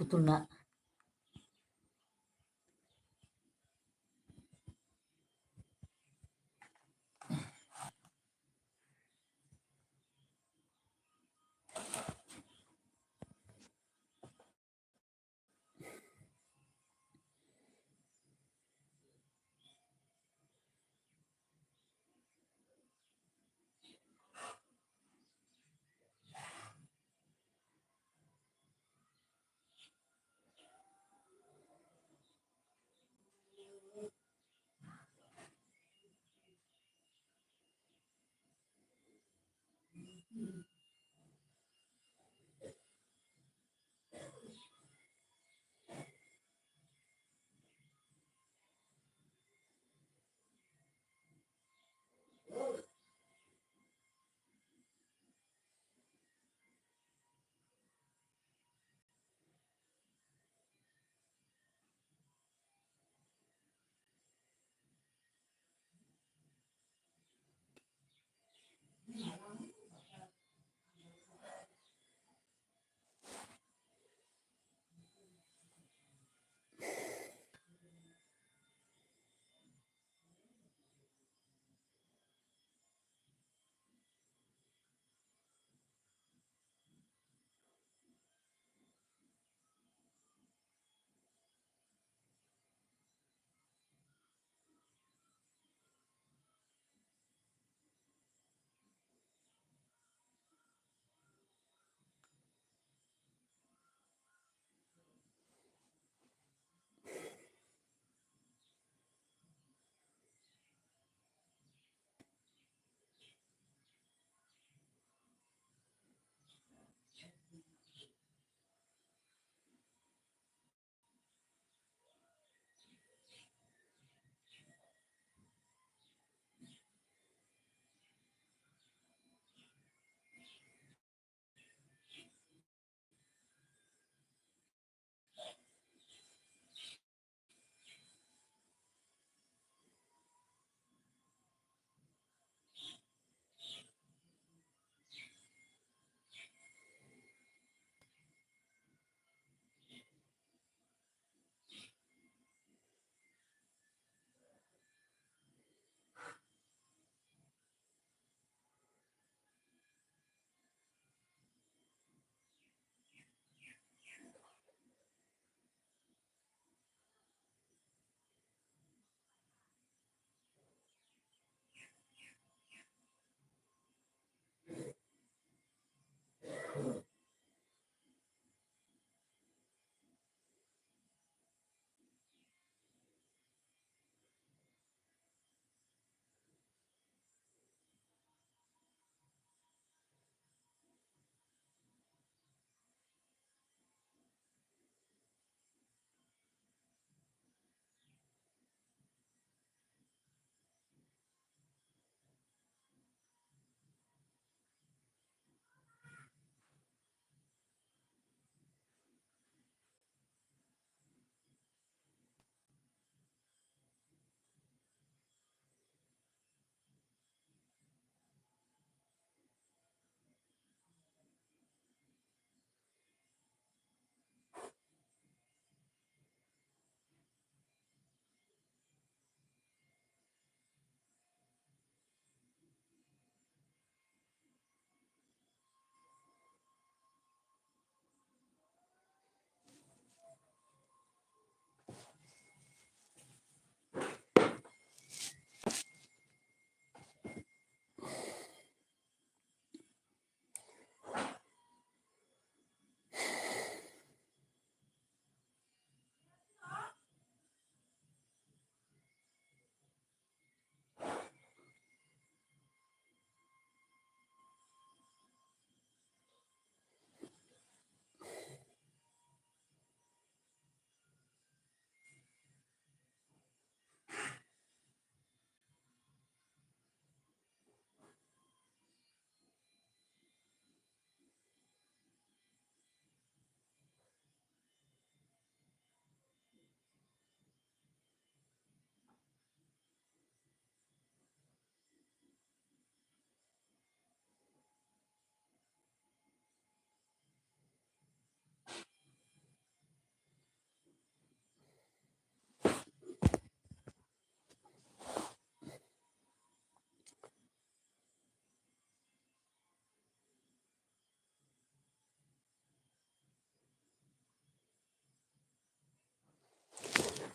వెతుకుతున్నా.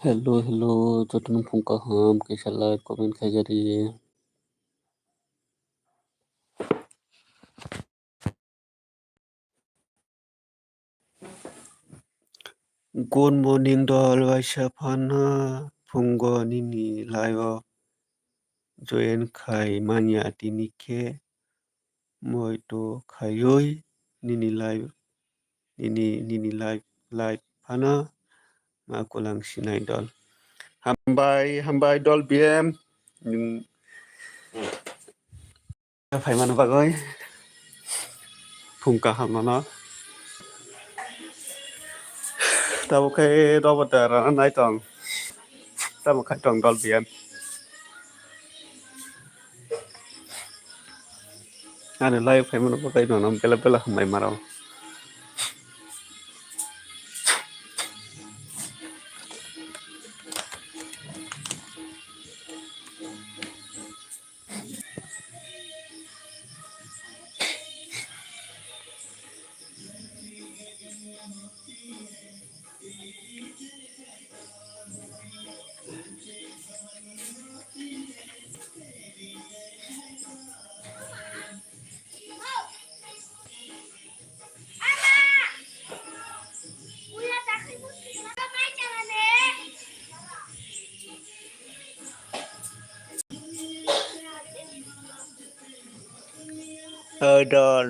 Hello, hello, Jotun Punkaham, Kishala, comment Kajari. Good morning, doll, Vaishapana, Pungo Nini, Live, Joen Kai, Mania, Tinike, Moito, Kayoi, Nini Live, Nini Live, Pana, Makulang Sinai doll. Hambai doll BM, Paiman Bagoi, Punkaham, no? Tao cái đó vật ra nãy tòng tao một cái tòng đòn biển anh lại phải một cái nó nằm bela mày mà đâu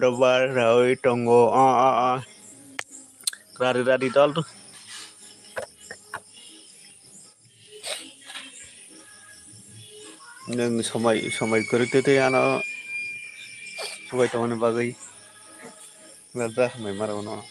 đó ba rồi trong ngô ra đi đó nhưng samai kerja itu ya no samai teman bagai nggak mày mà đâu nó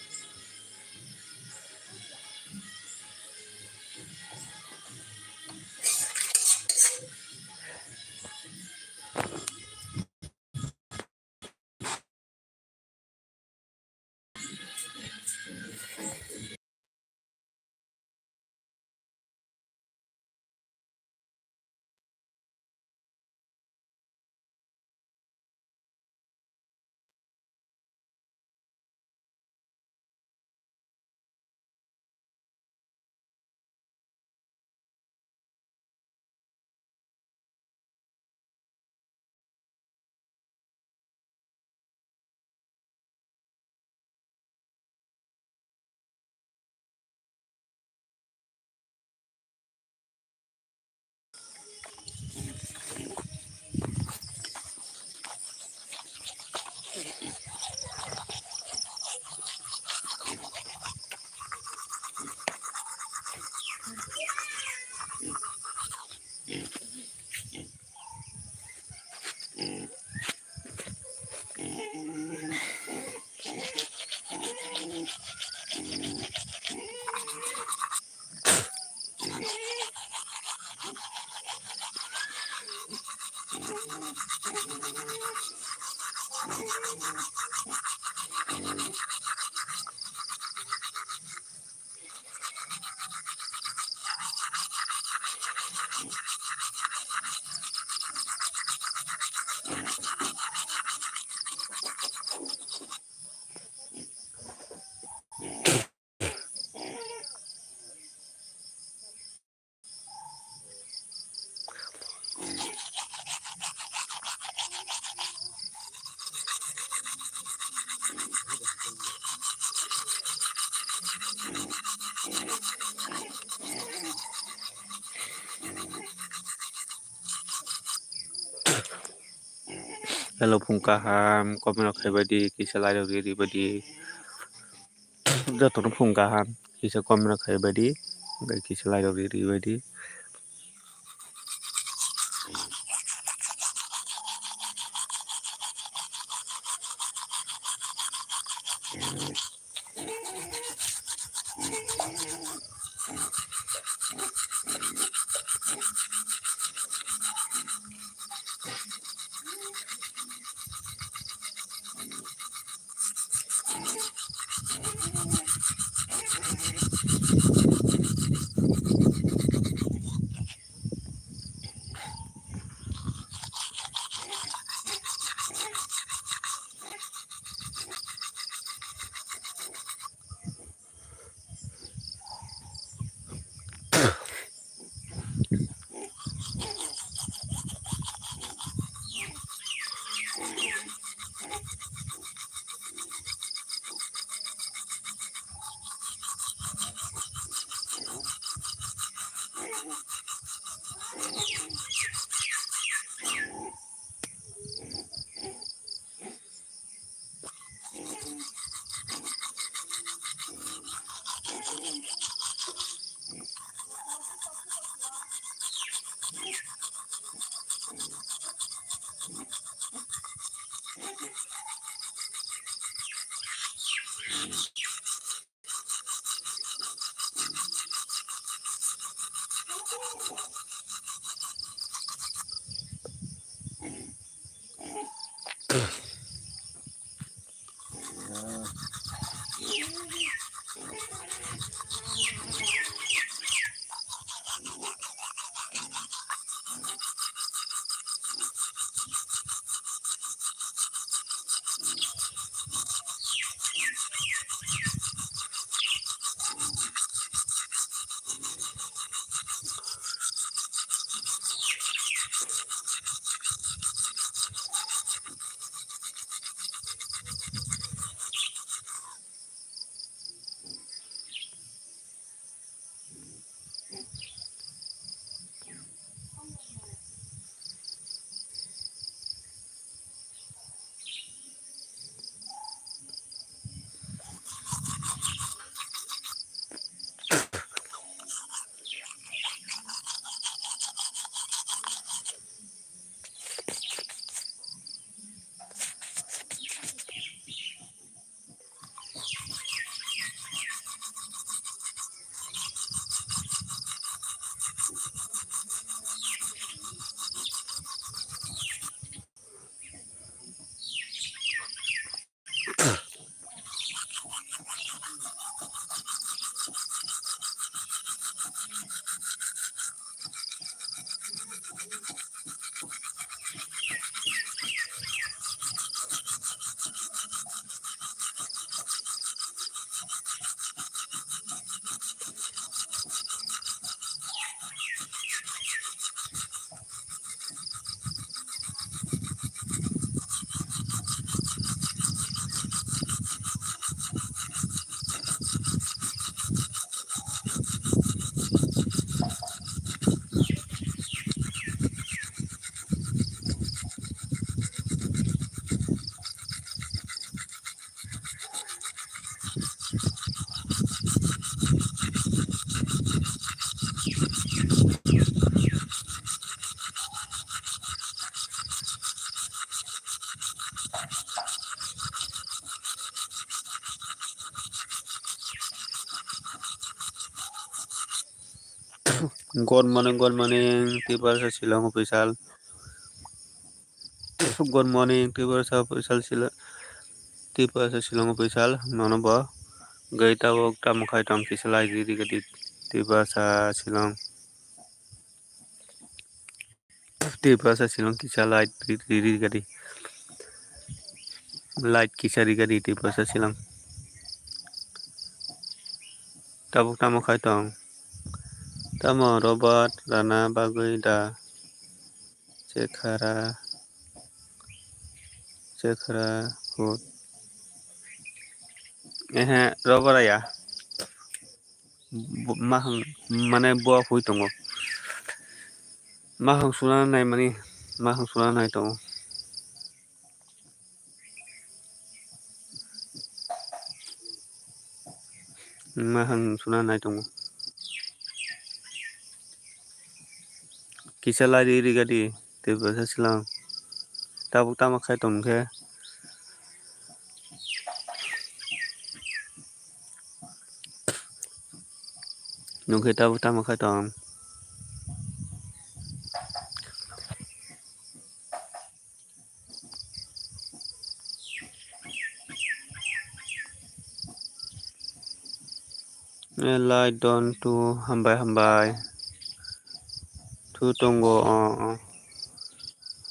hello Punkaham comment khai badi kisah live diri badi Jotun Punkaham kisah comment khai badi kisah live diri badi Good morning, Tiprasa Shillong official. Good morning, Tiprasa official Tiprasa Shillong official. Nonobo. Gaita wok tamukai tam kisalai didi gadi Tiprasa Shillong. Tiprasa Shillong kisalai didi gadi. Light kisari gadi Tiprasa Shillong. Tabuk tamukai tam. Tamo Robert Rana Bagui da Cekhara Food. Robert ya. Mahang mana buah hui tongo. Mahang sunan nai mani. Mahang sunan nai tongo. Mahang sunan nai tongo. Kisah diri gadi Tiprasa Shillong. Tabuk tamukai tam ke. Nungke tabuk tamukai tam. Light down to hambai. Tu tunggu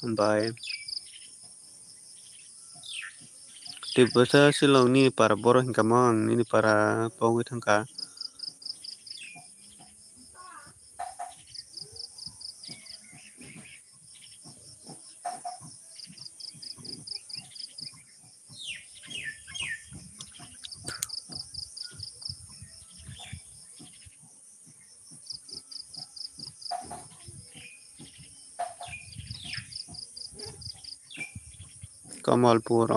hambai. Tiprasa Shillong ni para borok hingkamang ni para pongwi tangka. Kamalpur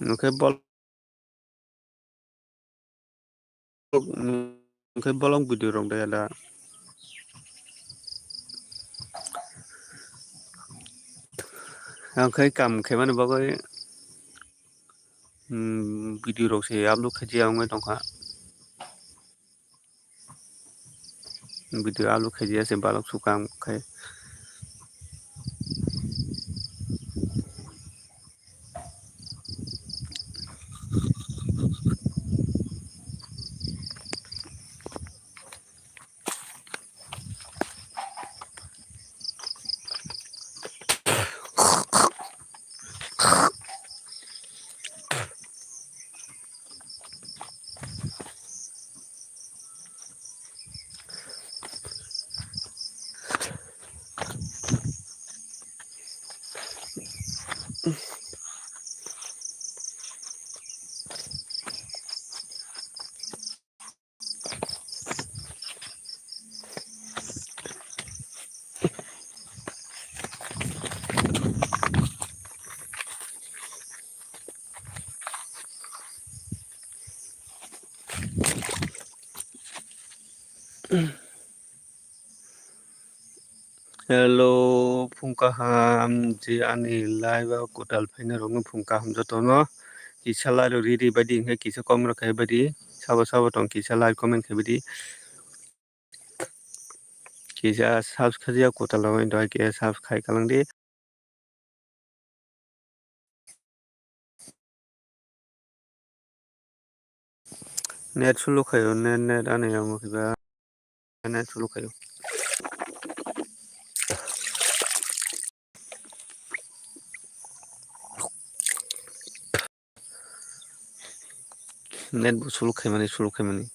Nungke bolong budi rong daya da. Nungke kam keman bagai bidi rong se amlu kaji ang tongka. Video alu khai dia se balok sukam khai. Hello phungkaham ji ani live kotal phaina rong phungkaham jotono kisa lai ri badi he kisa kom rakhai badi sabo tong kisa lai comment khai badi kisa subscribe kotal rong indai ke subscribe kalangdi net sulu khayo net ani yang kiba net sulu khayo net sulu khai mani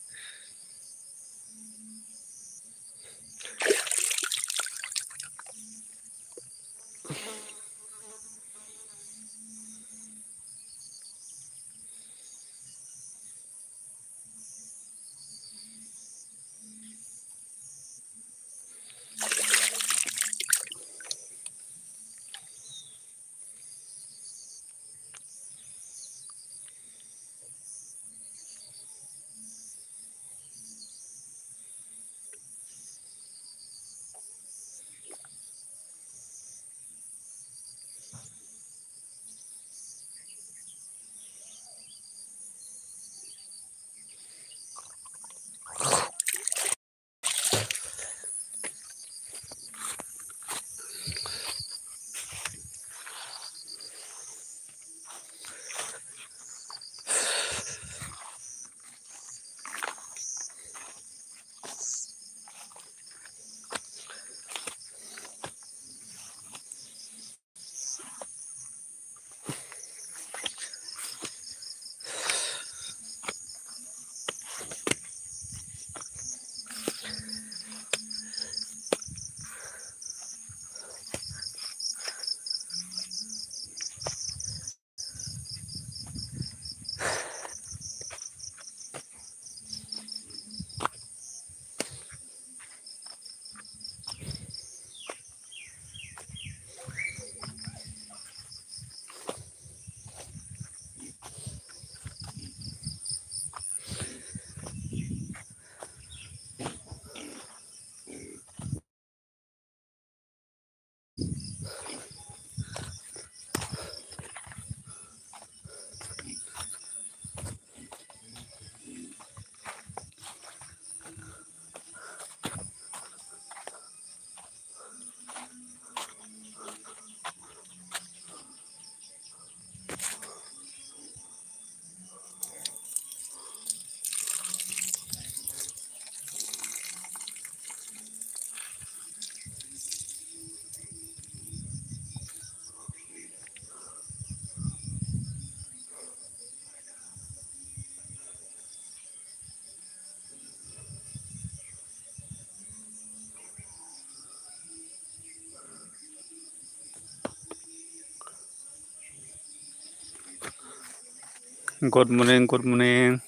good morning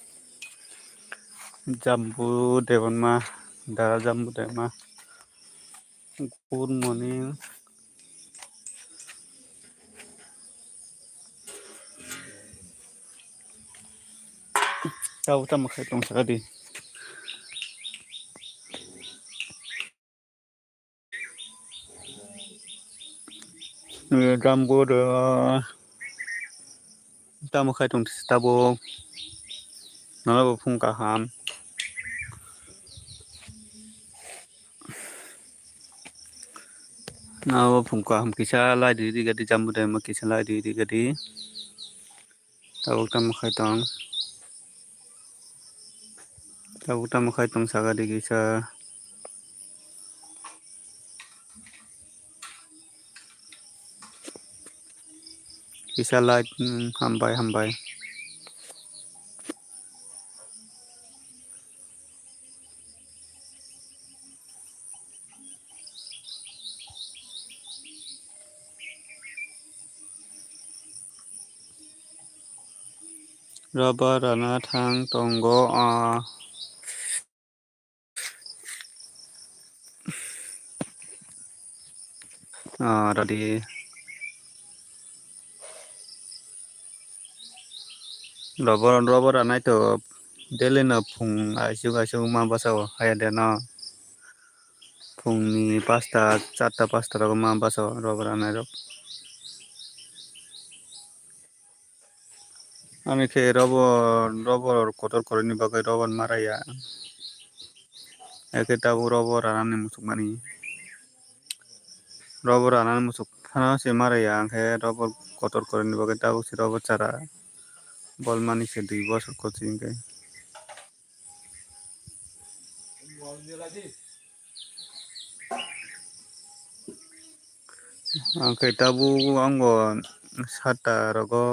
jambu Debbarma da jambu Debbarma good morning tahu tam khai tong sakadi jambu de tam khai tong tabo nala phungkaham Now phungka ham kisa lai di gadi jambu dai ma kisa lai di gadi tabuk tam khai tong saga di kisa lai hambai raba rana thang tongo radi raba rana to dele na phung aisu ma basa haya de na phungni 5টা 4টা 5টা rok ma basa raba rana rok আমি খে রবর কতর করে নি বাকি রবর Mariah একে তাবু রবর আনানি মুসুক মানি রবর আনানি মুসুক থানা সে মারাইয়া আংখে রবর কতর করে নি বাকি তাবু সে রবর চারা বল মানি সে 2 বছর করছি ইনকে আংখে তাবু আঙ্গো 7টা রগো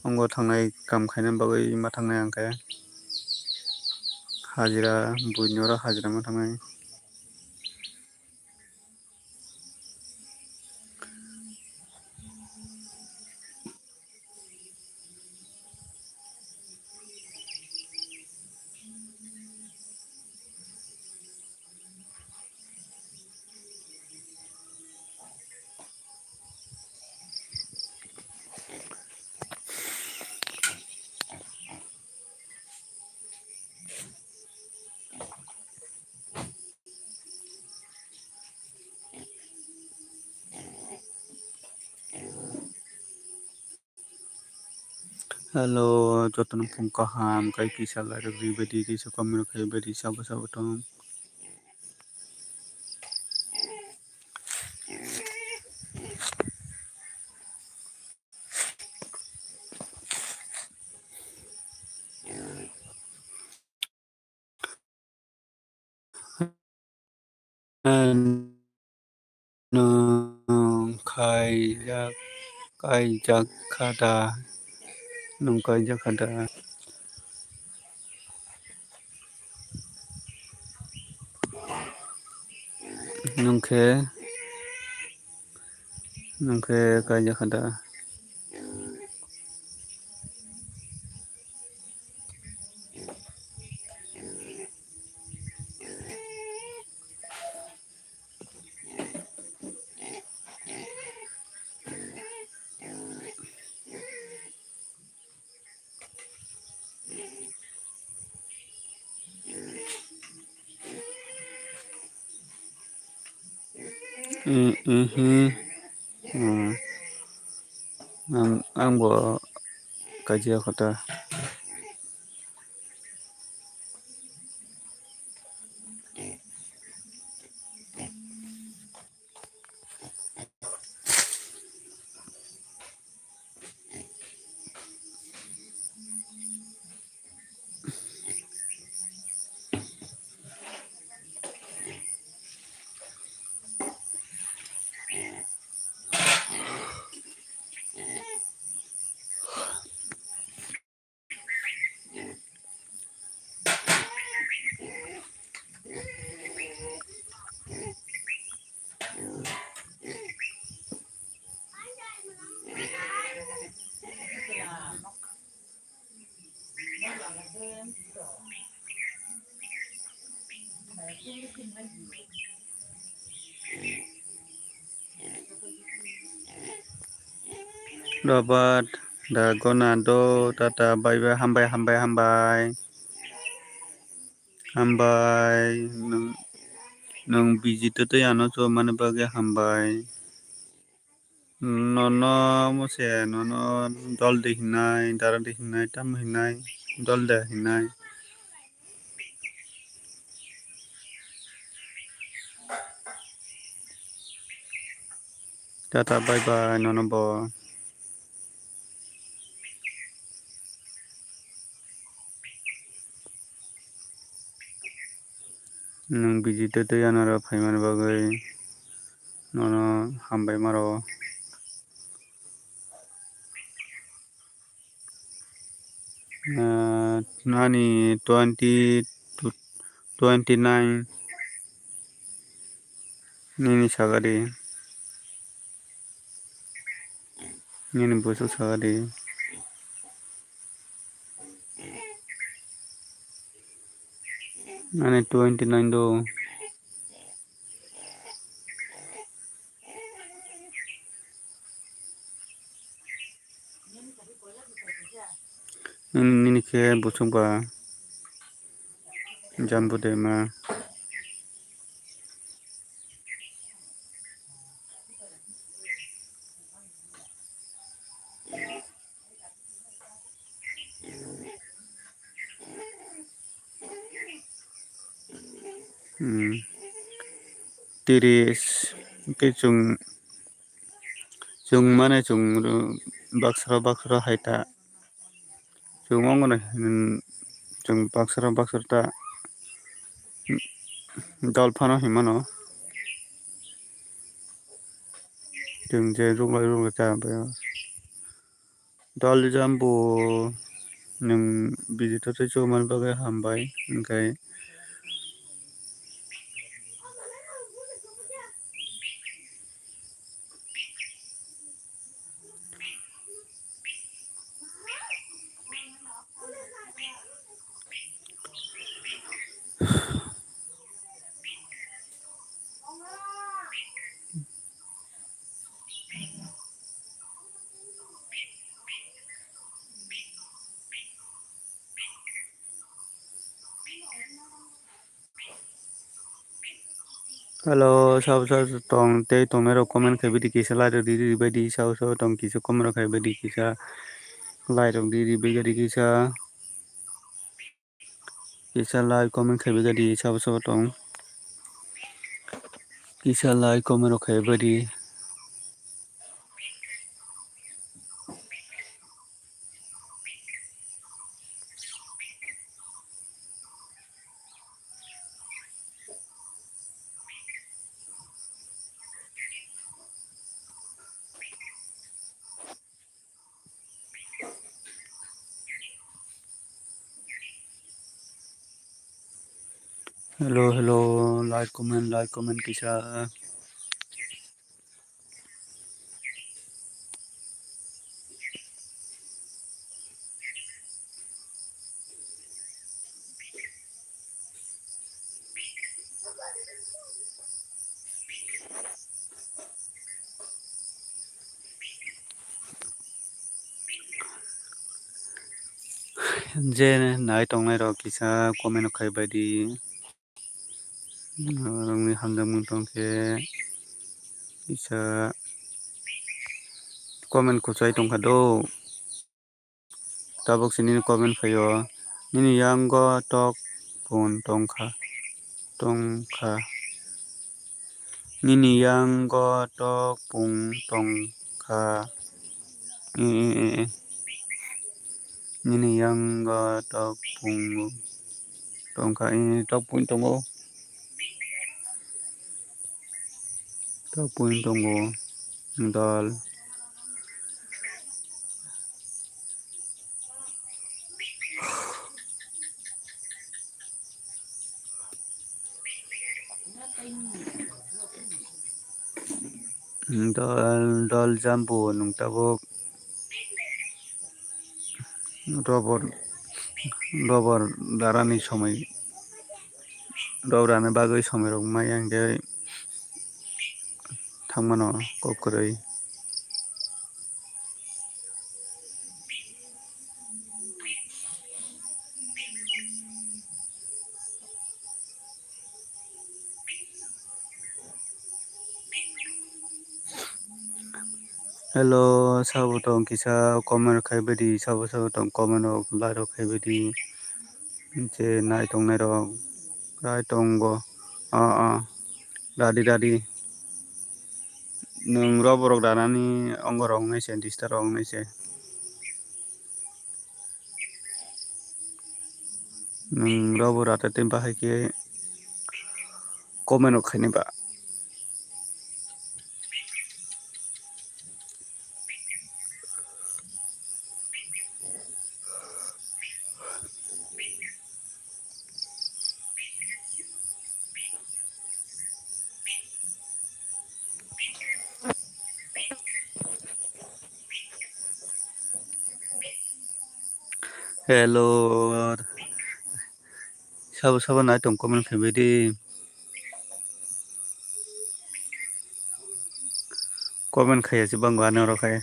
আঙ্গো থাंनाय কাম খাইনা বাকি মা थांनाय आंखे हाजिरा बुइनरा हाजिरा मा थांनाय हेलो जतन फुंका हाम kai kisa lai ri bedi kisa kamero kai bedi sabo tong kai jak kada nung kai jak kada nungke kai jak kada angbo kaji kota Robert Dagonado tata bye hambai nung bijito to ano so mane bage hambai nono mose nono dol de hinai dara de hinai tam hinai dol de hinai Tata bye bye nonobo. Nung bijito to yanara phaiman bagai nono hambai maro. Nani 20 to 29 nini sagari nini bosu sagari nani 29 do nini ke bosu ba jambu de ma tiris ke chung mane chung baksra haita chung ongone chung baksra ta dolphano himano chung je rung ta ba dal jambu nung bijito to chuman bagai hambai engkai Hello, sao tong te tong mero comment khai bidi kisa lai ro di badi sao tong kisa comment khai badi kisa lai ro di badi kisa lai comment khai badi sao tong kisa lai comment khai badi hello like comment kisa je nai tong nai ro kisa comment khai badi rongni hamjang mung tong ke kisa comment kuchai tong khado tabok sini comment phayo nini yango tok pon tongkha nini yango tok pung tongkha nini yango tok pung tongkha tok pung tongo tok pung tongo dal dal jambu nung tabok rubber darani somai rani bagoi somai rok mai angke thangmano kokoroi hello sabo tong kisa comment khai badi sabo tong comment lai ro khai badi je nai tong nai ro rai tong go dadi nung roborok danani ongorok naise distarok naise nung robor atatin bahai ke komen ok khaini ba hello sabo sabo nai tong komen khaibedi komen khaiya bangwa noro khai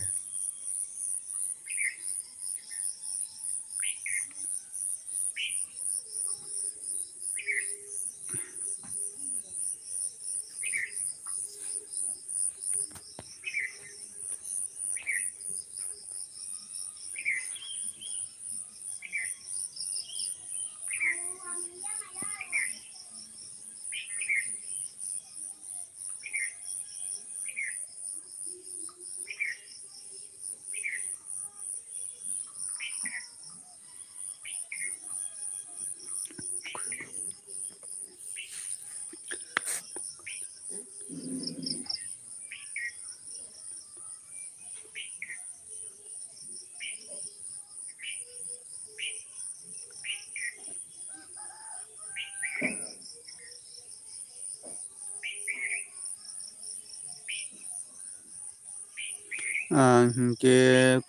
ke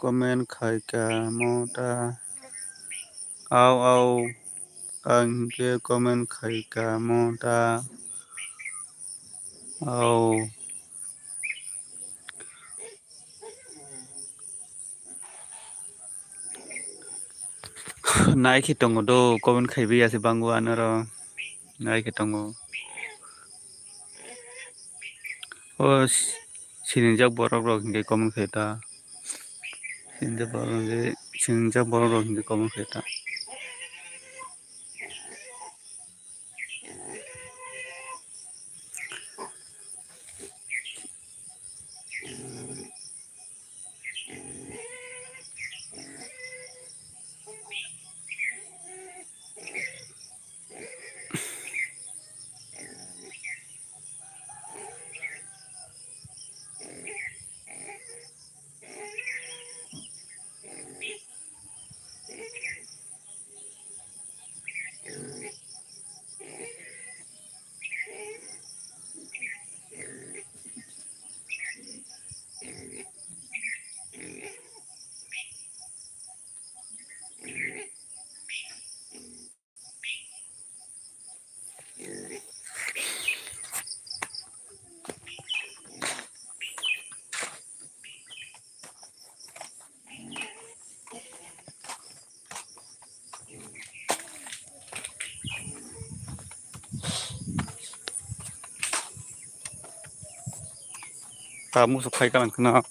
komen khai ka mota au ke komen khai ka mota au nai khi tongo do komen khaibi ase bangwa noro nai khi tongo o sinijak borok rok hingke komen khaita sinijak borok rok hingke komen khaita kamu sok khai kalan khna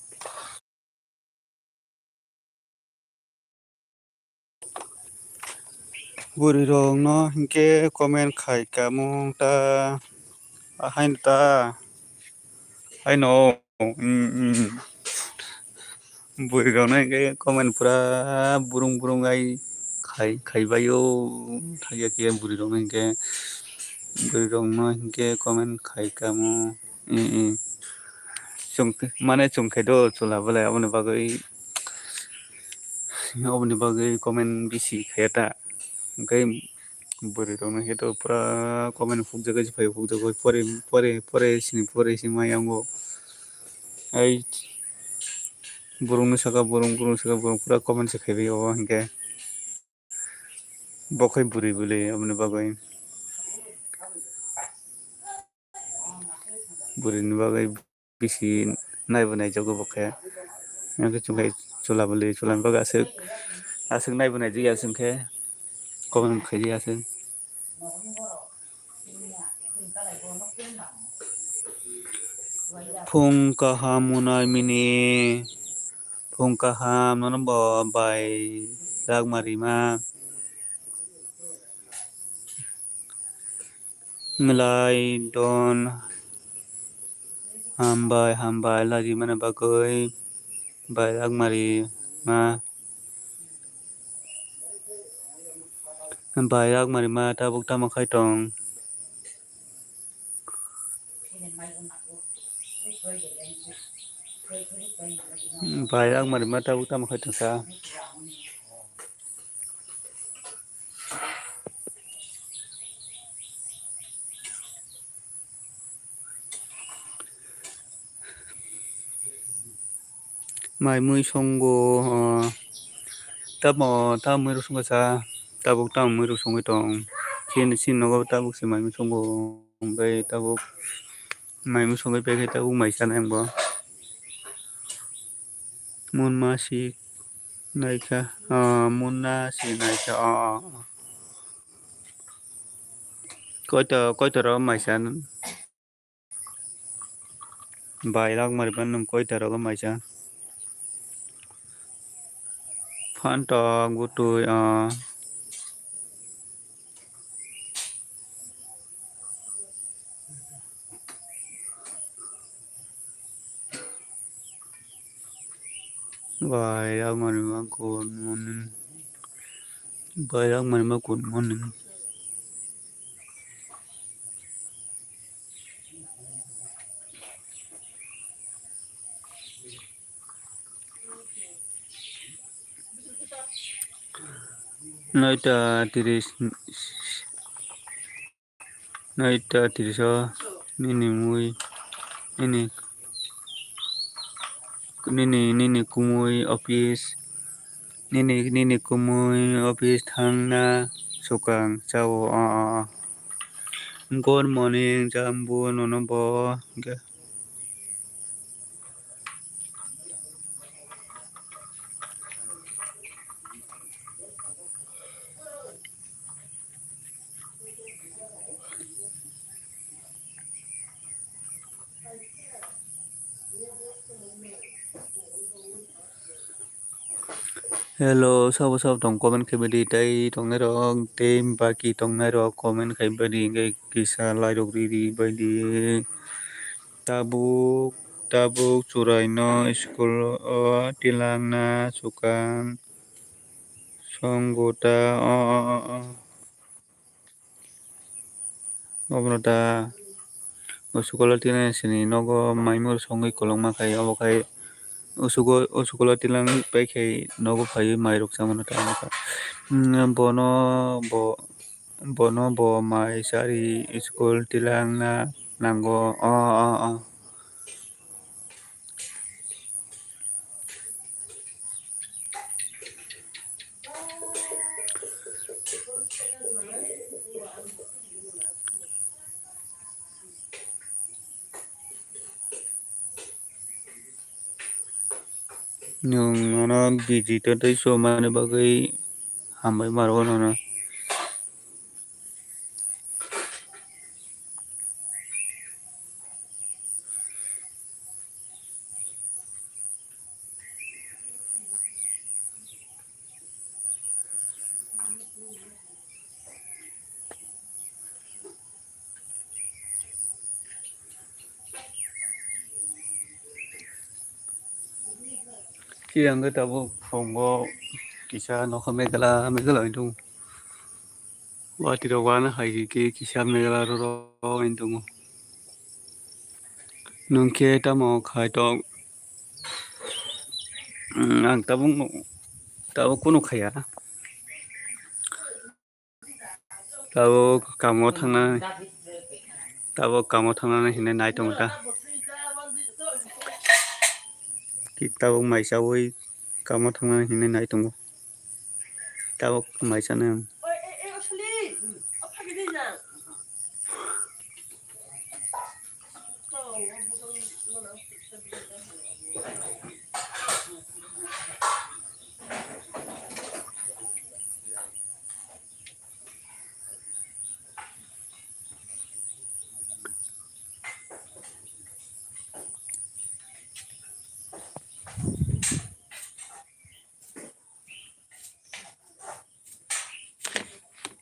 buri rok no hingke komen khai ka mota ahain ta aino buri rok no hingke komen pura burung burung ai khaibayo thaiya ke buri rok no hingke buri rok no hingke komen khai ka mo mane chumkhai do chula bole aboni bagui komen bisi khaya ta hingke buri rok no hingke to pura komen phukjago pore sini ayango ai burung saka burung pura komen se khaibai o hingke bokhai buri bole aboni bagui buri ni bagui bisi naibo naijago bokhe hingke chumkhai chula ni bagui aswk naibo naijak ya chungkhe komen khaiya aswk phung kaham munai mini phung kaham nono bo bai ragma rima nglai don हामबाय लाजि माने बागै बायराग मारि मा बायराग मारि मा tabuk tamakai tong बायराग मारि मा tabuk tamakai tong sa mai mui songo tamo ta mui ro songo sa tabuk tam mui ro songo tong sin nogo tabuk si mai mui songo bai tabuk mai mui songo bai tabuk mai sa nang bo mun ma si naika mun na si naika koi to ro mai sa bayrag mari ban num koi to ro mai sa phan to gutui bayrag mari ma kun mun bayrag mari ma kun mun naita tiris nini mui nini kumui office nini kumui office thangna sukang chao good morning jambu nono bo hello sabo tong comment khaibadi tai tongnai rok tem baki tongnai rok comment khaibadi ngai kisa lai rok ri baidi tabuk churai no school tilangna sukang songgota obrota usukola tilangna sini nogo maimur songoi kolongma khai obokai usukola tilang paikai nogo phai mairok samano ta bono bo mai sari school tilangna nango nung ano digital tai so mane bagai hambai maro no Kirang ke tabuk fongo kisa no megala itu wati rawana hai ki kisa megala ro itu nungke tamo khai tong ang tabuk kuno khaya tabuk kamo thangna hine nai tong ta ki tabuk maisa oi kamo thangna hine nai tong tabuk maisa na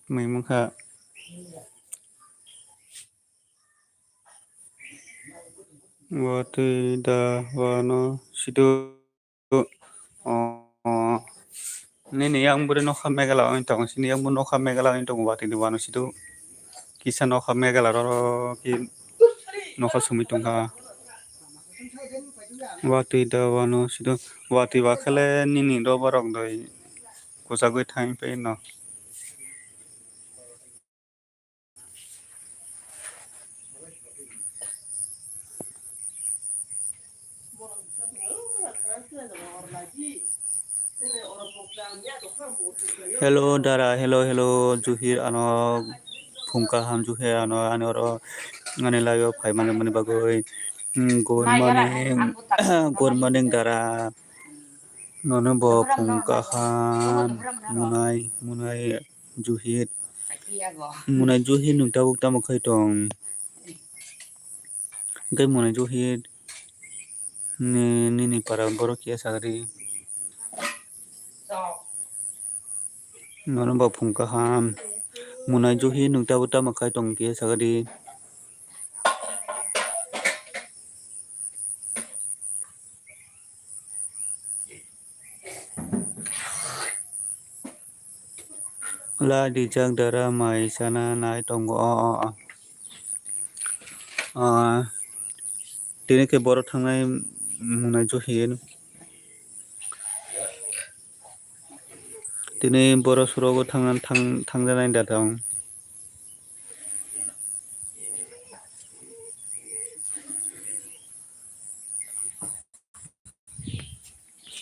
mai mukha Wati da wano sido nini yang bure no kha megala oin tong sini yang no kha megala oin tong wati di wano sido kisa no kha megala ro ki no kha sumi tong ha wati da wano sido wati wa khale nini do barok doi kosa goi thang pe no hello dara hello juhir ano phungka ham juhe ano anoro ngane layo phai mane bagoi good morning good morning dara nono bo phungka ham munai juhir munai juhir nung tabuk tamu khai tong gai munai juhir ni para borok kia sagari nono bo phungka ham munai juhir nung tabuk tamu khai tong kia sagari la dijak dara mai sana nai tongo tini ke borok thangnai munai juhir tini borok sorogo thangjanai datang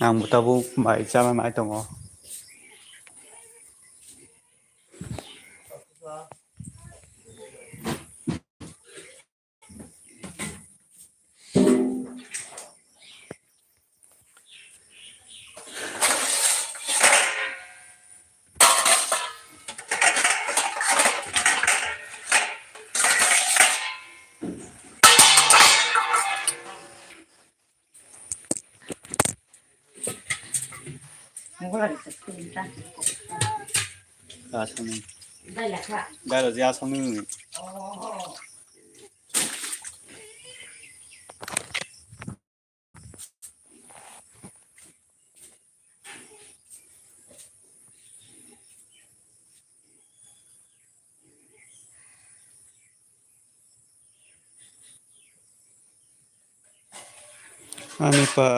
ang tabuk mai chama mai tongo asami daro ja asami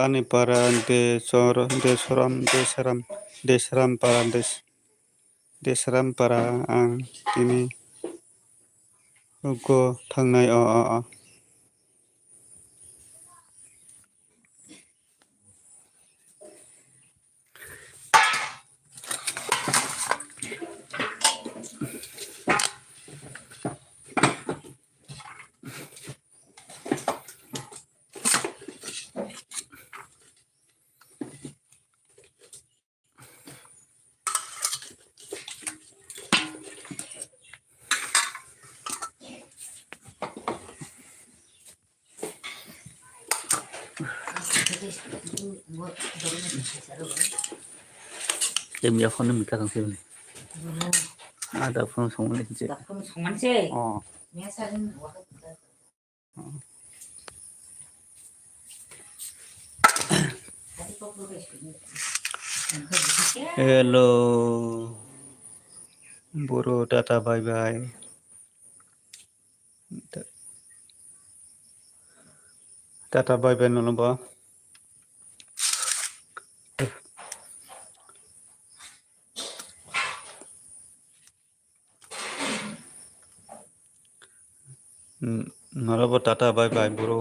ani para desram para ang tini ugo thangnai em giờ không được các thằng siêu này đã phong sống lên chứ phong sống ăn chứ nghe sao hello bro tata bye bye tata bye bye nolo ba nolo ba tata bye bye bro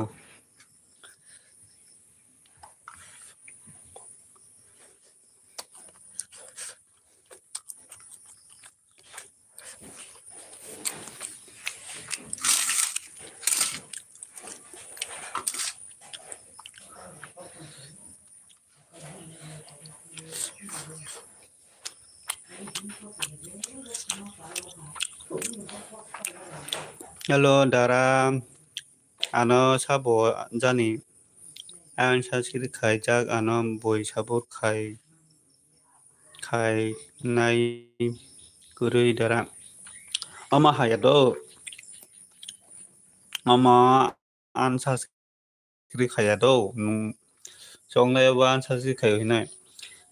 hello dara ano sabo jani ang saskir khai jak ano boi sabot khai nai gurui dara ama hayado ama an subscribe khaya do songnay wan subscribe khayo hinay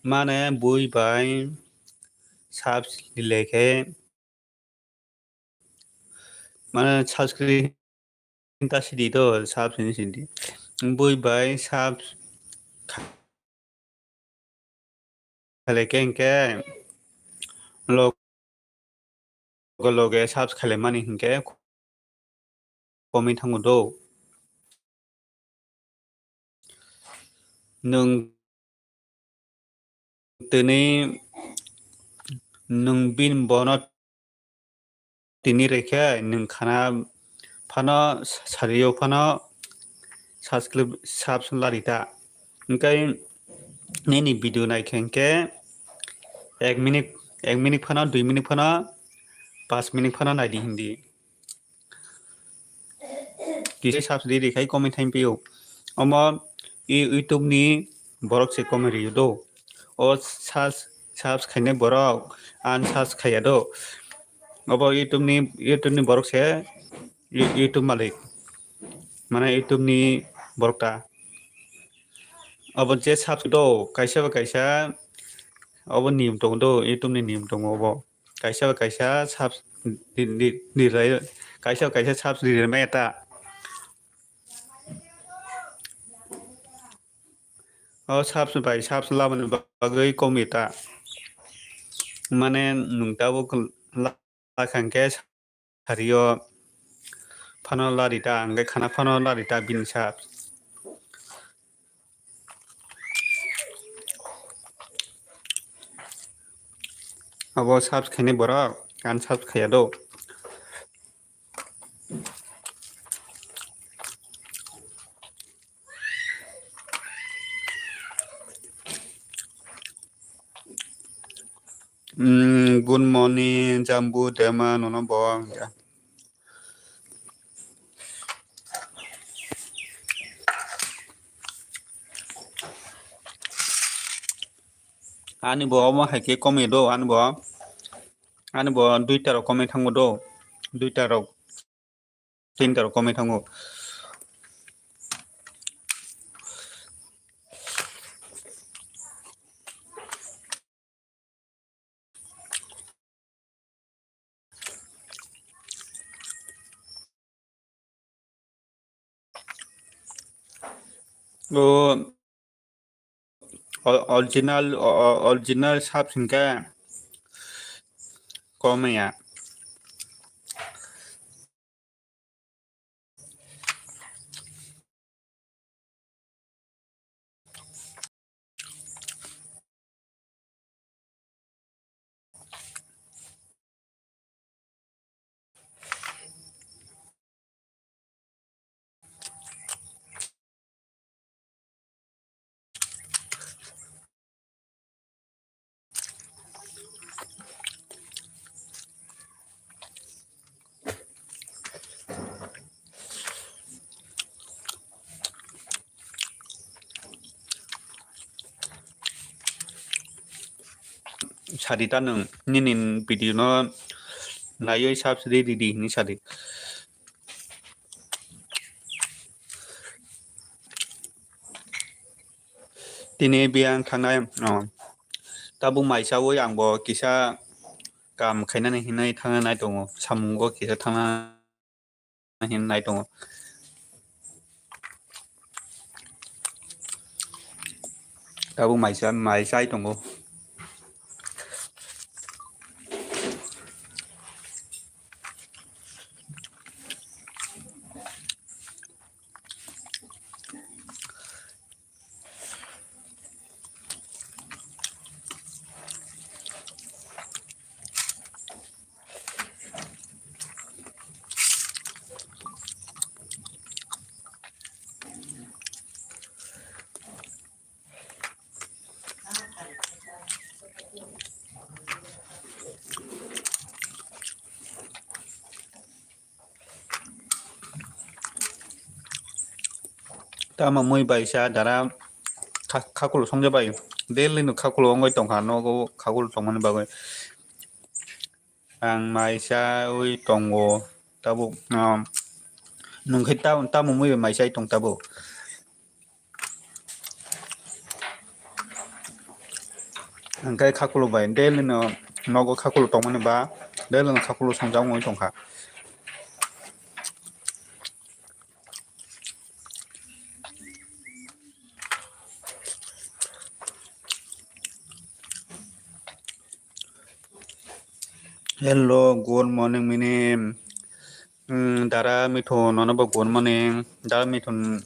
mane bui bai subs dilekhe mane subscribe ta sidi do subs ni sidi bui bai subs khaleke ke loge subs khale mani hinke comment thango do nung tini nung bin bonot tini rekhe nung khana phano sario phano subscribe subs larita ingkai nini video nai khenke 1 minute phano 2 minute phano 5 minute phano nai di hindi kise subs di rekhai comment thaim pio omo youtube ni borok se comment ri do o subs khaine borok an subs khaya do obo youtube ni borok se youtube malik mane youtube ni borok ta obo je subs do kaisa ba kaisa obo niyam tong do youtube ni niyam tong obo kaisa ba kaisa subs ni rai kaisa ba kaisa subs ni rai meta o subs bai subs laban bagai komita mane nungtabo la khangke sario phano larita angkai khana phano larita bin subs abo subs khaine borok an subs khaya do good morning jambu dema nono bong ya ani bo mo haike comment do ani bo duita ro comment thango do duita ro tinta ro comment thango o original subs hinka comment ya sarita nung ninin video no nayo subs di ni sadi tini biang thangnai tabu maisa oi angbo kisa kam khainani hinai thangnai tongo samungo kisa thangna hinai tongo tabu maisa tongo tama moi baisa dara khakul songja bai daily no khakul ongoi tongha nogo khakul tongmani bagoi ang maisa oi tongo tabu nungkhai ta moi maisa tong tabu Angkai kakulu bai del no nogo kakulu tong mani ba del no kakulu songjang mo tongkha. Hello, good morning minim. Dara mithun nono bo good morning. Dara mithun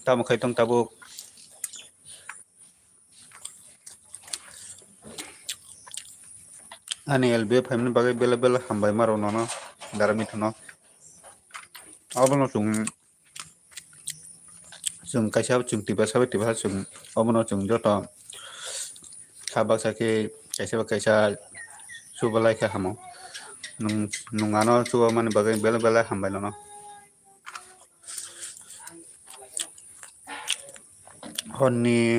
tamu khai tong tabuk. Ani LB family bagai bela bela hambai maro nono dara mithun no. Abono chung kaisa chung tiba chung abono chung joto sabak sake kaisa subalai ka hamo. Nungano chuba mani bagai bela bela hambai nono. Honni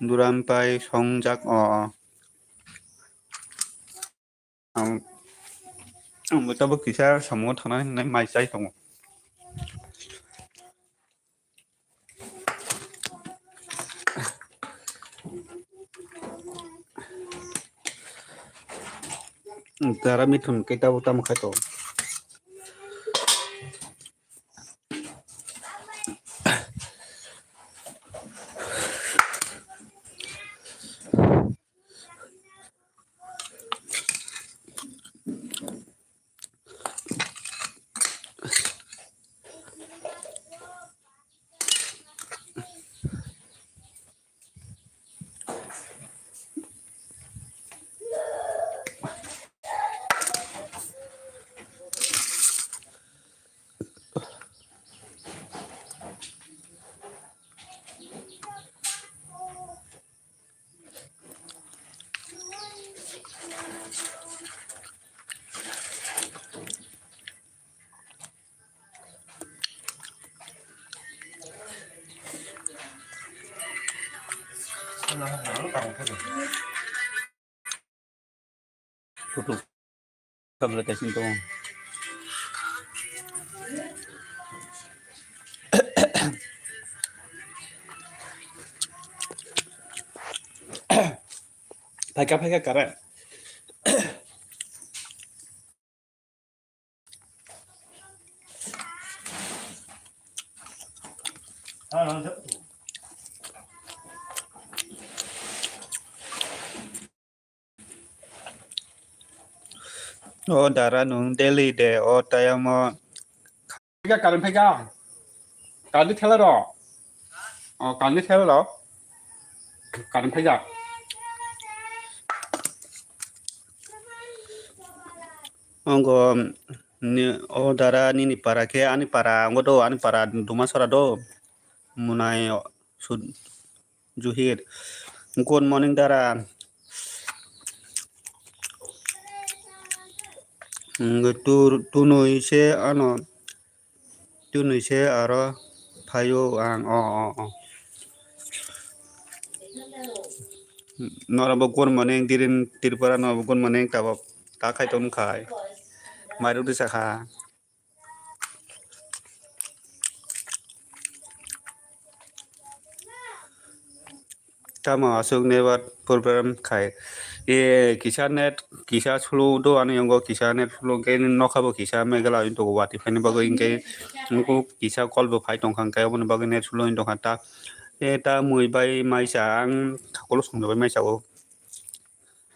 durampai songjak Betapa kisah semua tanah ini macai tong. Dara mithun kita utama kato. Tutup kabel kesin tong. Pakai karet. Oh darah nung daily de oh tayamo. Pakai karet pakai. Karet teller lo. Oh karet teller lo. Karet pakai. Anggo ni oh darah ni para ke ani para anggo do ani para duma sora do munai sud juhir. Good morning darah. Tunui se ano tunui se aro payo ang nora bo good morning dirin Tripura no good morning tabo ta khai tom khai maru di sakha tama asuk nebat program khai kisah net kisah sulu do anu yang go kisah net sulu ke no khabo kisah megala into wati phane bago inke nuku kisah call bo phai tong khang kai bon bago net sulu into khata ta mui bai mai sang khakolo song bai mai sao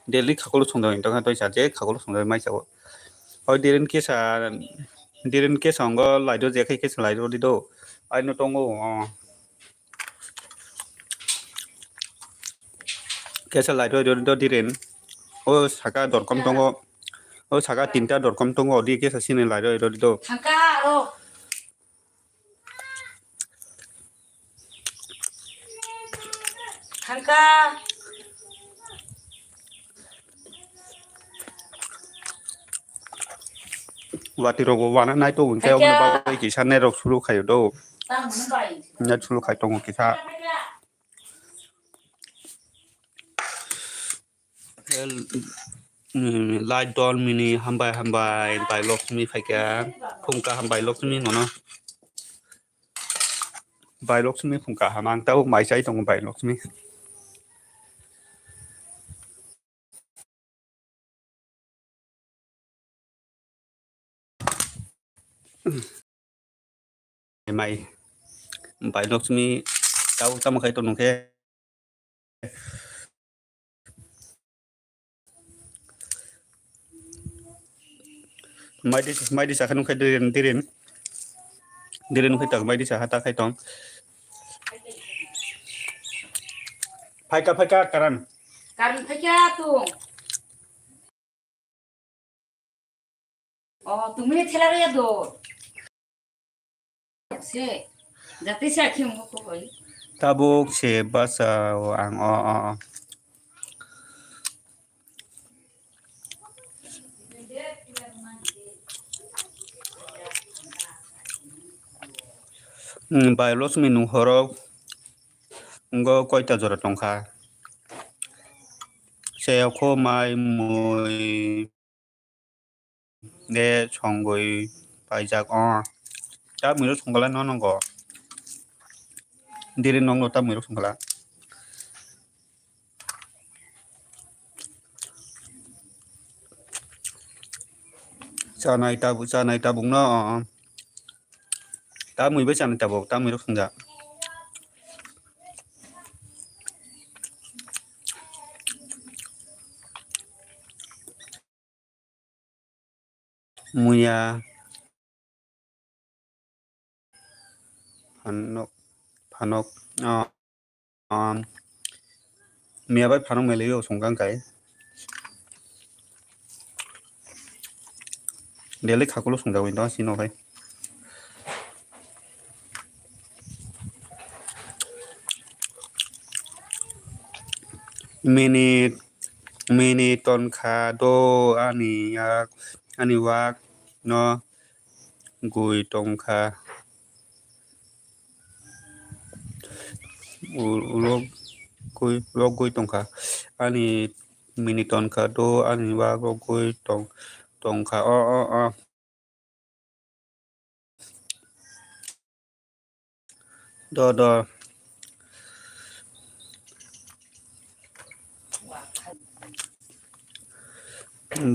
daily khakolo song bai into khata sa je khakolo song bai mai sao oi diren ke song go lai do je khai ke lai do di do ai no tongo kesa lai do diren o saka dorkom tongo o saka tinta dorkom tongo di kesa sine lai do di do Saka ro Saka wati rogo wana nai to unke o ba kisa ne rok sulu khayo do tang mun bai na sulu khai tongo kisa light don mini hambai bai lokmi phaika phungka hambai lokmi nono bai lokmi phungka hamang tau mai chai tong bai lokmi mày bài đọc mi tao tao mà khai tao nông khe mai đi sa khăn nông khai điền nông khai tao mai đi sa hata khai tông phai ka karan Karan phaya tu. Oh, তুমি ছেলে রে দো। সে যাতে সে কি মুখ কই। tabuk se basa ang bài los mi nung horok ngo koi ta jora tong kha se kho mai mui ne chong goi bai jak ta mi ro chong gala no go dire nong lo ta mi ro chong gala cha nai ta bung no ta mi với cha nai ta buk ta mi ro chong ja muya phanok mía bai phanok mele yo song gang kai dele khakulo song ja win da sino kai mini ton kha do ani wak no gui tong kha ulog gui tong kha ani mini ton kha do ani wak lo gui tong kha do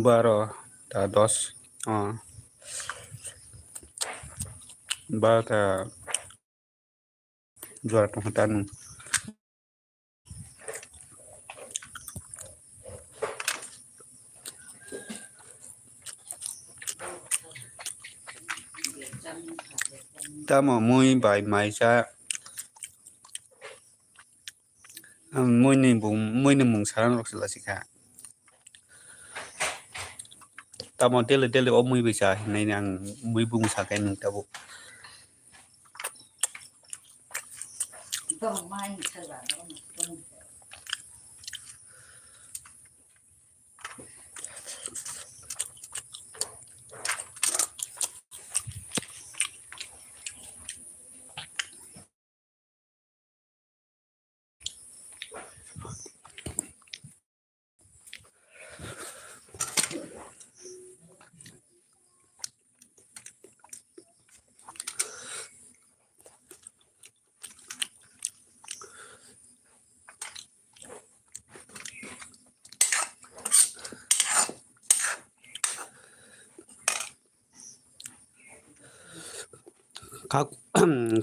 baro ta dos ba ta jora tong tan ta mo mui bai mai cha mui ni mung sarang rok sila sikha ta mo dele o mui bisa nei nang mui bung sa kai nung ta bu তো মাই ছেলা তো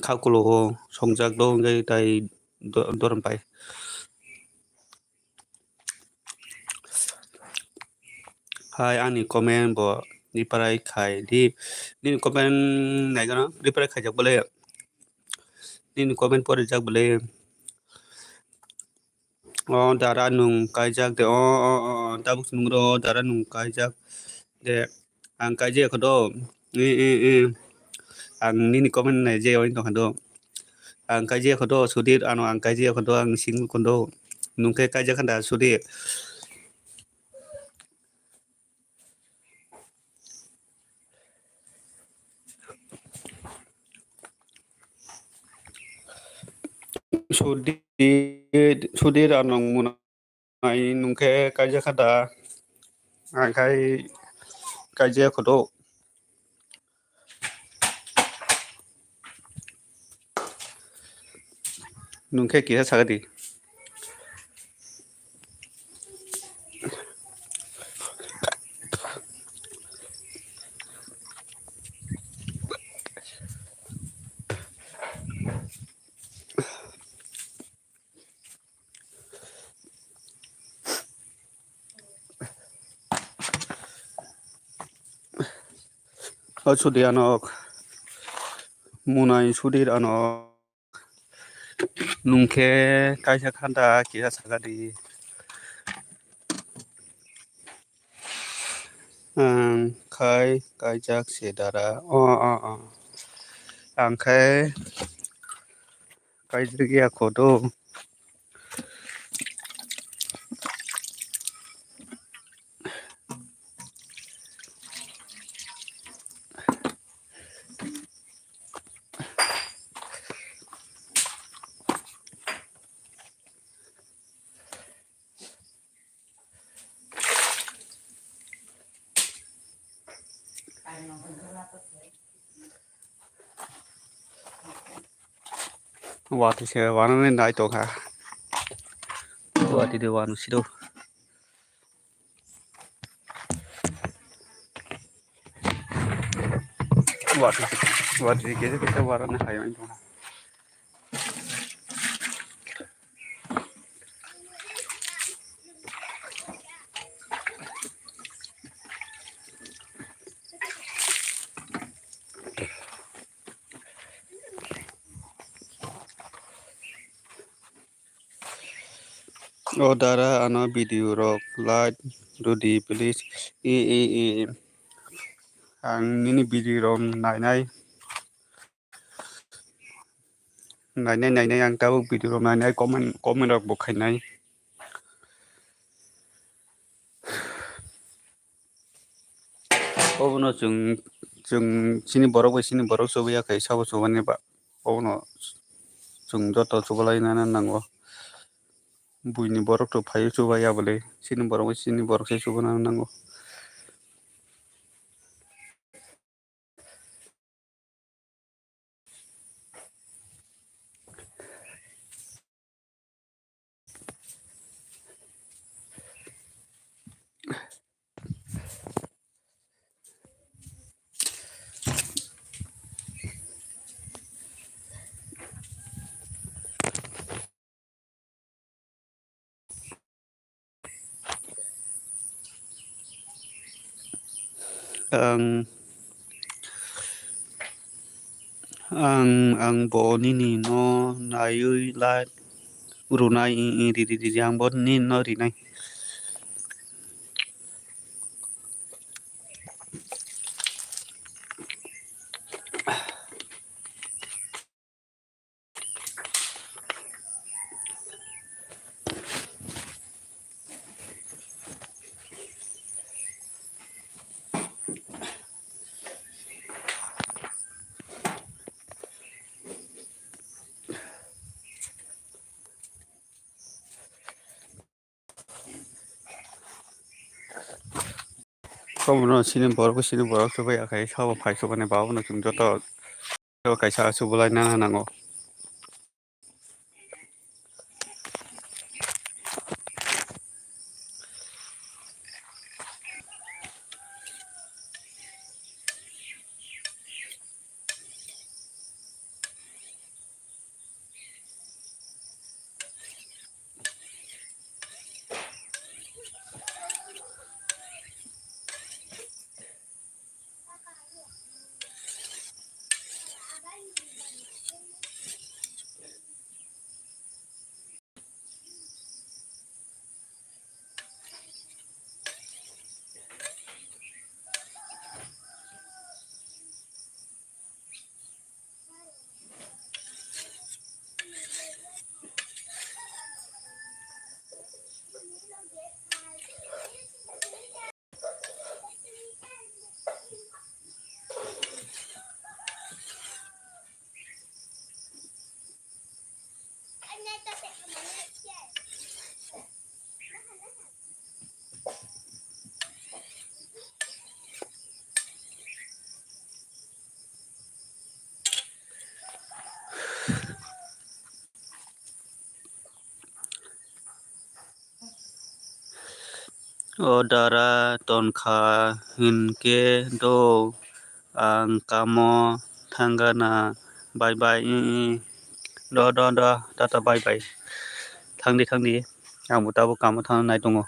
kalkulo songjak do ngai tai doram pai hai ani comment bo ni parai khai ni comment nai ga ni parai khai jak bole ni comment pore jak bole dara nung kai jak de ta buk nung ro dara nung kai jak de ang kai je khodo ang ni comment nai je oin to khando ang kai je khodo sudir ano ang kai je khodo ang sing kondo nung kai je khanda sudir sudir anong munai nung kai je khanda ang kai je khodo nung kai kisa sagadi Sudi anok munai sudir anok nungke kaisa khanda kisa sagadi khai kaijak sedara angkai kaijak ya kodo wati se wana ne nai to kha wati de wanu sido wati ke wara na hayo to Odara ano video rok like Rudi please ang nini video rom nai ang tahu video rom nai komen rok bukai nai obono jung sini borok sobi ya kai sabo sobani ba obono jung joto sobalai nana nango buini borok to phayu soba ya bole sini borok se sobana nango ang bo nini no nayu la urunai di ang bo ni no ri nai obono sini borok soba ya kai sabo phai sobani ba obono jung joto kaisa sobalai nana nango Odara tonkha hinke do ang kamo thangana bye bye do tata bye bye thangdi ang mutabo kamo thang nai tongo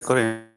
Kore.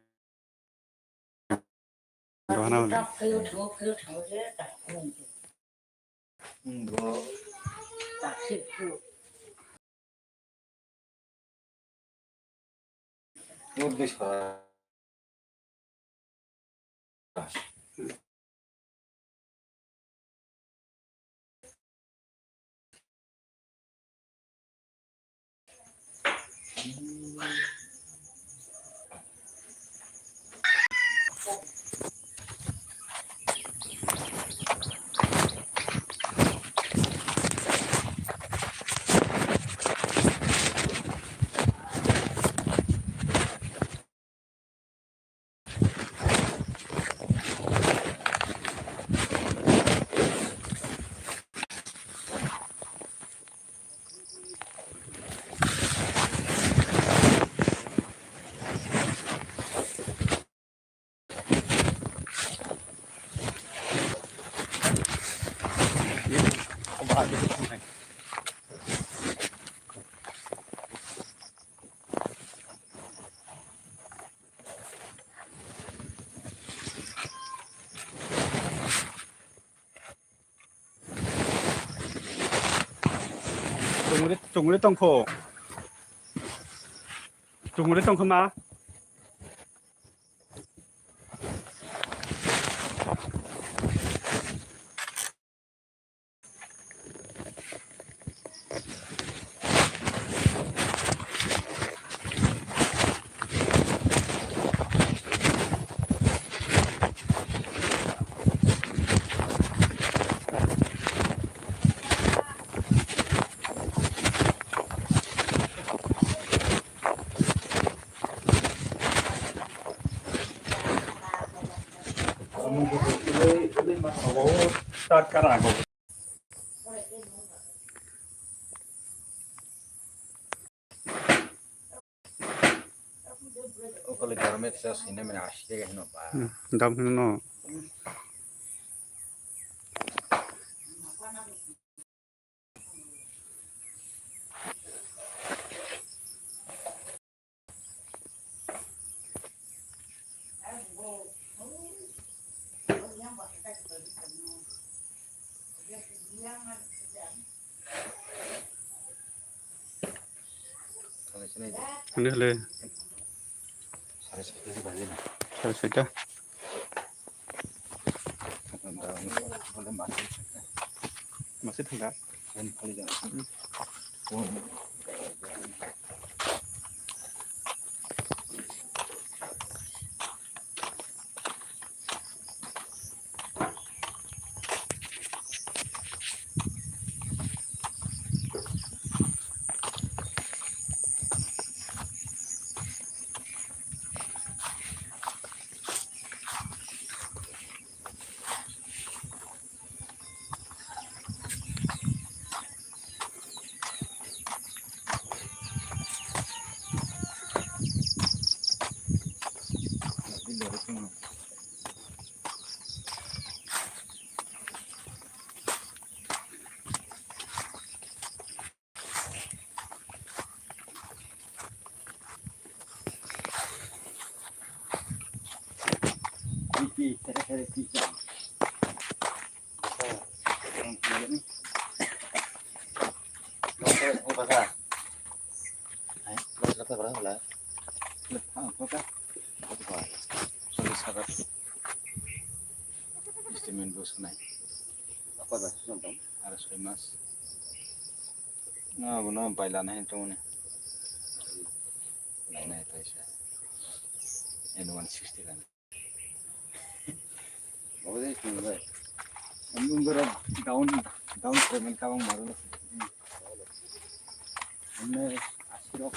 Chúng tông khổ. Chúng tông không má. Start karago. Kalau garmet saya sini mana asli kan apa? Dam no. Kalau sini Ini le. saya seperti balik. Sudah. Boleh masuk. Masih enggak? Dan kali jangan. Pi, saya pi jam. Orang kaya ni. Orang pasal. Lepas apa berapa lah? Lepas apa kan? Apa? Sulit sangat. Istimewa bos naik. Apa dah sudah? Harus lemas. Nah, benar bailan hai tu ni. Lain itu saya. Ini 160 kan. Boleh tu boleh. Ambil berat down payment kau malu. Ini asyik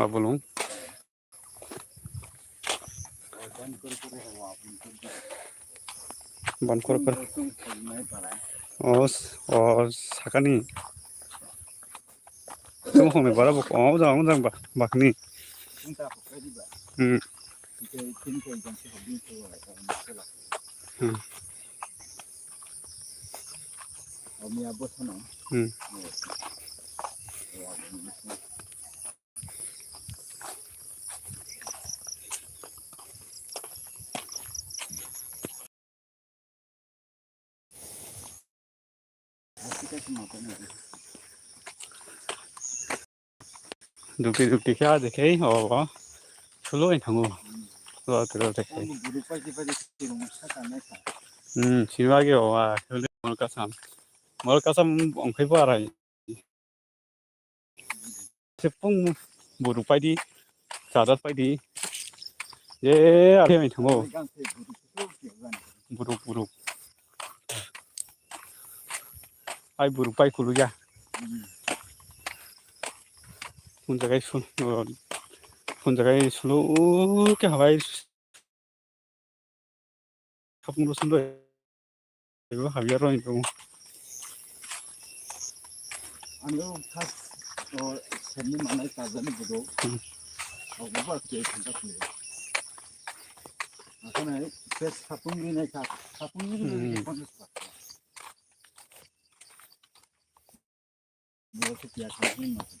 Abulung. Bankor kor. Sakani. Semua kami bara buk. Jangan bakni. Dupi kya dekai? Oh, chulu ini thangu. Lo terus dekai. Sinwagi oh, chulu Malkasam ongkai parai. Sepung buruk padi, cadat padi. Ada ini thangu. Buruk. Ai buruk pai kulu ya. Punjagai sulu ke Hawaii. Kapung rusun doi. Ibu Abhir itu. Anu khas seni mana kajian bodo. Aku buat kayak tempat ni. Aku ni bes kapung ni nak kapung ni pun sebab. Dia setiap hari macam.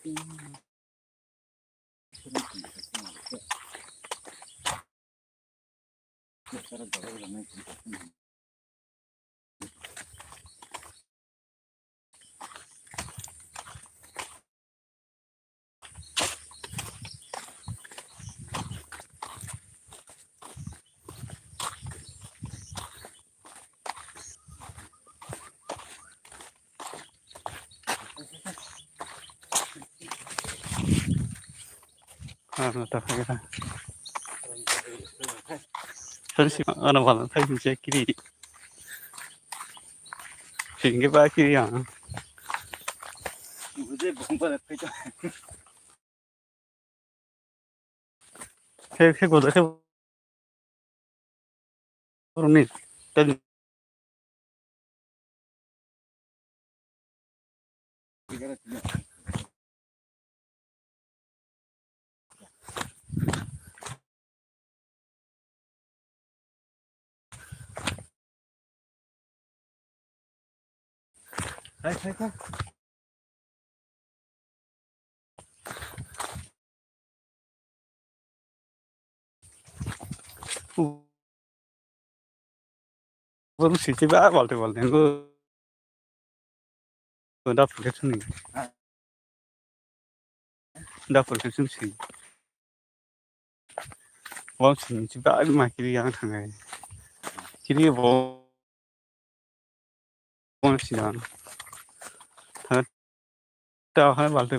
Ano ta kaya. Terus ano ba tayo siya kiri. Sige ba kiri yan. 어제 뭔가 그죠? 해보자 해. 그러니 tel 아이 살까? baru sih coba balte gue udah pergi nih udah pergi sih bang sih coba mah kiri yang tengah kiri bang sih kan tahu kan balte